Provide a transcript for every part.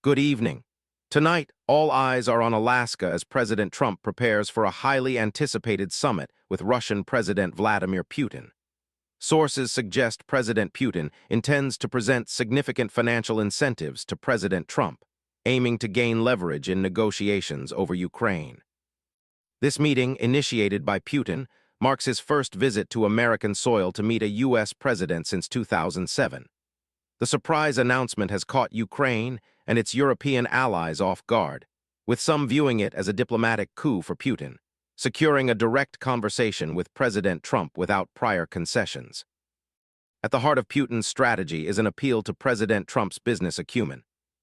Good evening. Tonight, all eyes are on Alaska as President Trump prepares for a highly anticipated summit with Russian President Vladimir Putin. Sources suggest President Putin intends to present significant financial incentives to President Trump, aiming to gain leverage in negotiations over Ukraine. This meeting, initiated by Putin, marks his first visit to American soil to meet a U.S. president since 2007. The surprise announcement has caught Ukraine and its European allies off guard, with some viewing it as a diplomatic coup for Putin, securing a direct conversation with President Trump without prior concessions. At the heart of Putin's strategy is an appeal to President Trump's business acumen.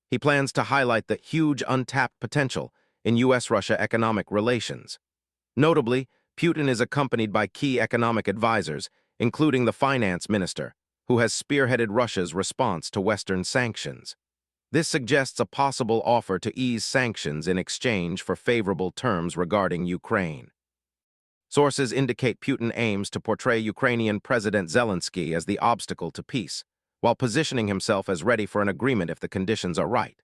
He plans to highlight the huge untapped potential in U.S. Russia economic relations. Notably, Putin is accompanied by key economic advisors, including the finance minister, who has spearheaded Russia's response to Western sanctions. This suggests a possible offer to ease sanctions in exchange for favorable terms regarding Ukraine. Sources indicate Putin aims to portray Ukrainian President Zelensky as the obstacle to peace, while positioning himself as ready for an agreement if the conditions are right.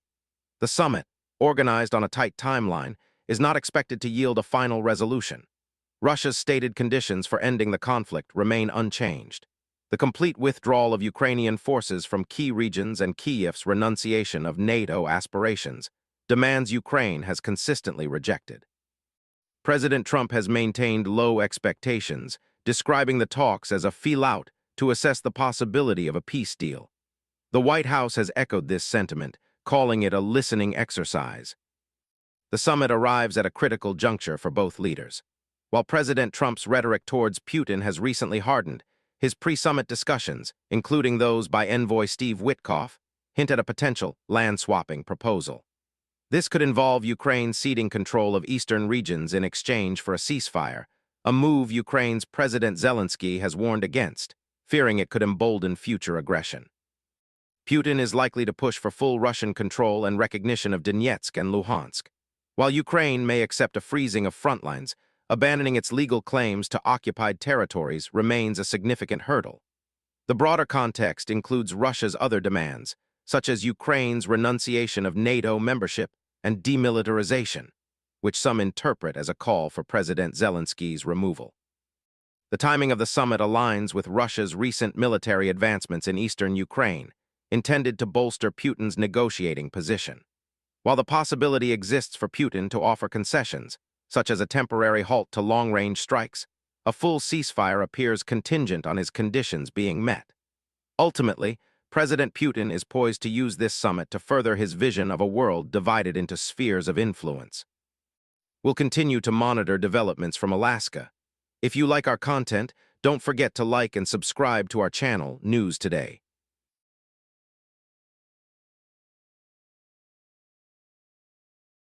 The summit, organized on a tight timeline, is not expected to yield a final resolution. Russia's stated conditions for ending the conflict remain unchanged. The complete withdrawal of Ukrainian forces from key regions and Kyiv's renunciation of NATO aspirations, demands Ukraine has consistently rejected. President Trump has maintained low expectations, describing the talks as a feel-out to assess the possibility of a peace deal. The White House has echoed this sentiment, calling it a listening exercise. The summit arrives at a critical juncture for both leaders. While President Trump's rhetoric towards Putin has recently hardened, his pre-summit discussions, including those by envoy Steve Witkoff, hint at a potential land-swapping proposal. This could involve Ukraine ceding control of eastern regions in exchange for a ceasefire, a move Ukraine's President Zelensky has warned against, fearing it could embolden future aggression. Putin is likely to push for full Russian control and recognition of Donetsk and Luhansk, while Ukraine may accept a freezing of front lines. Abandoning its legal claims to occupied territories remains a significant hurdle. The broader context includes Russia's other demands, such as Ukraine's renunciation of NATO membership and demilitarization, which some interpret as a call for President Zelensky's removal. The timing of the summit aligns with Russia's recent military advancements in eastern Ukraine, intended to bolster Putin's negotiating position. While the possibility exists for Putin to offer concessions, such as a temporary halt to long-range strikes, a full ceasefire appears contingent on his conditions being met. Ultimately, President Putin is poised to use this summit to further his vision of a world divided into spheres of influence. We'll continue to monitor developments from Alaska. If you like our content, don't forget to like and subscribe to our channel, News Today.